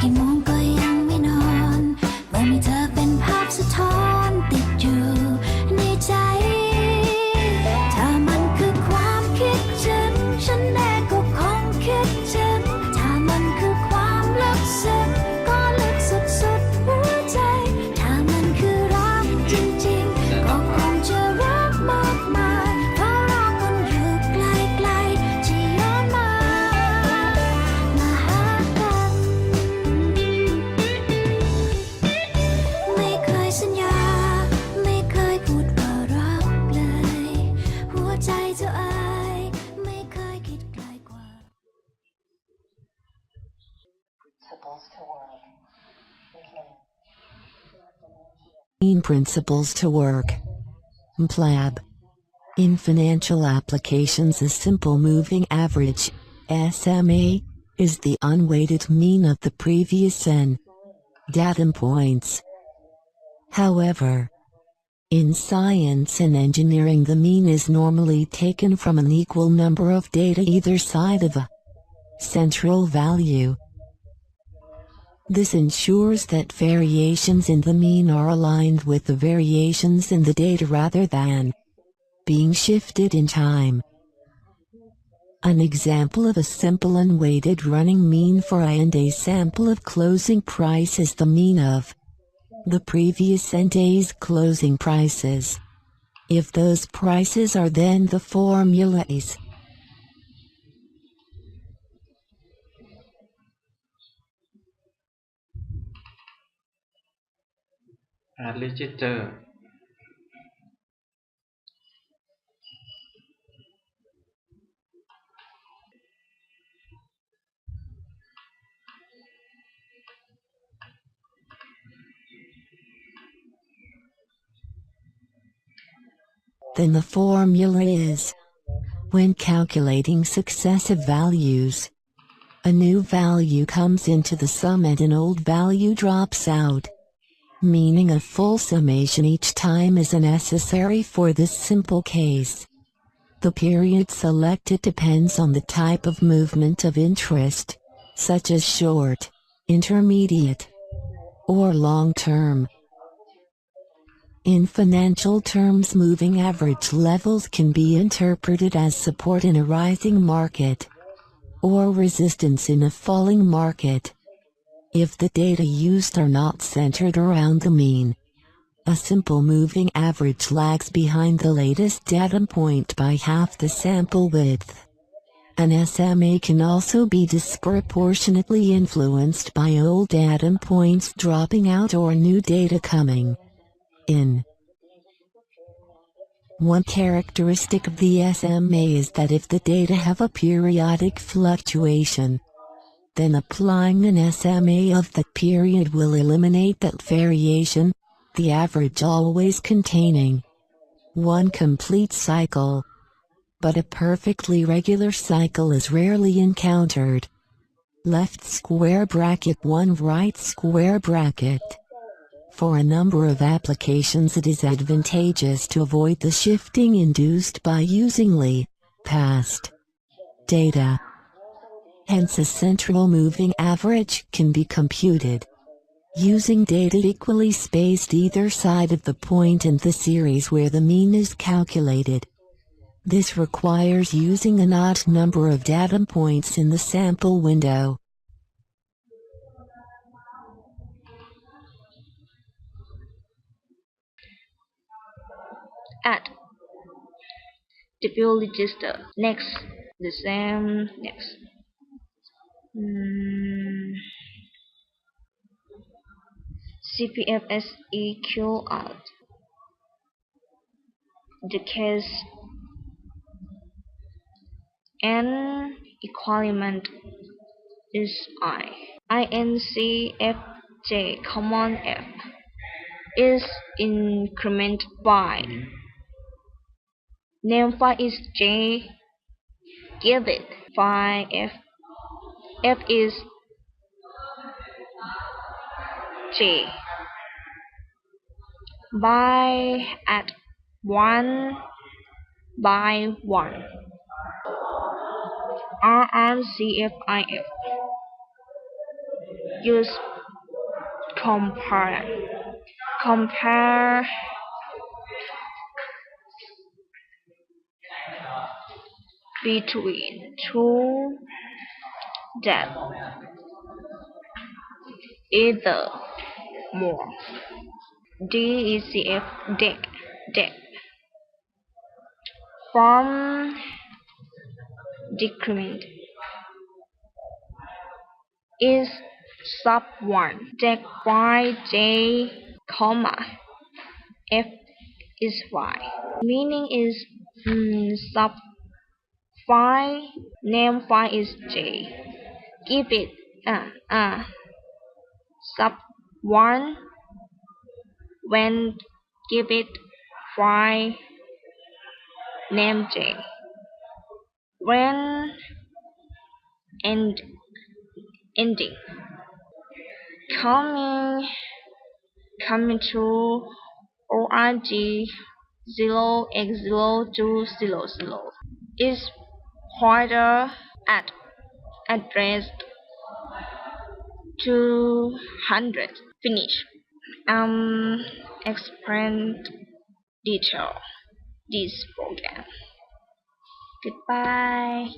กี่โมงก็ยังไม่นอนเมื่อมีเธอเป็นภาพสะท้อนติดอยู่ในใจถ้ามันคือความคิดถึงฉันเองก็คงคิดถึงถ้ามันคือความลึกซึ้งก็ลึกสุดๆหัวใจถ้ามันคือรักจริงๆก็คงจะรักมากมายเพราะเราคนอยู่ไกลๆที่ย้อนมาหากันไม่เคยสัญญาไม่เคยพูดว่ารักเลยหัวใจเธอเอ่ยไม่เคยคิดไกลกว่า Principles to work. Mplab. In financial applications, a simple moving average, SMA, is the unweighted mean of the previous n data points. However, in science and engineering, the mean is normally taken from an equal number of data either side of a central value. This ensures that variations in the mean are aligned with the variations in the data rather than being shifted in time. An example of a simple unweighted running mean for a and a sample of closing price is the mean of the previous n days closing prices. If those prices are, then the formula is register then the formula is, when calculating successive values, a new value comes into the sum and an old value drops out, meaning a full summation each time is necessary for this simple case. The period selected depends on the type of movement of interest, such as short, intermediate, or long term. In financial terms, moving average levels can be interpreted as support in a rising market, or resistance in a falling market. If the data used are not centered around the mean, a simple moving average lags behind the latest data point by half the sample width. An SMA can also be disproportionately influenced by old data points dropping out or new data coming in. One characteristic of the SMA is that if the data have a periodic fluctuation, then applying an SMA of that period will eliminate that variation, the average always containing one complete cycle. But a perfectly regular cycle is rarely encountered. Left square bracket 1 right square bracket. For a number of applications, it is advantageous to avoid the shifting induced by using past data. Hence, a central moving average can be computed using data equally spaced either side of the point in the series where the mean is calculated. This requires using an odd number of data points in the sample window. Add the view register. Next, the same. Next. CPFSEQ out. The case n equivalent is I. INCFJ common F is incremented by name file is J. Give it file F. F is J. By at 1 by 1. RRCFIF. use compare between two that either more. DECF deck from decrement is sub 1. Deck by J, comma F is Y. Meaning is sub 5, name file is J. Give it sub 1 when give it file name J. When ending coming to org 0x0200 is pointer at address 200. Finish. Explain detail this program. Goodbye.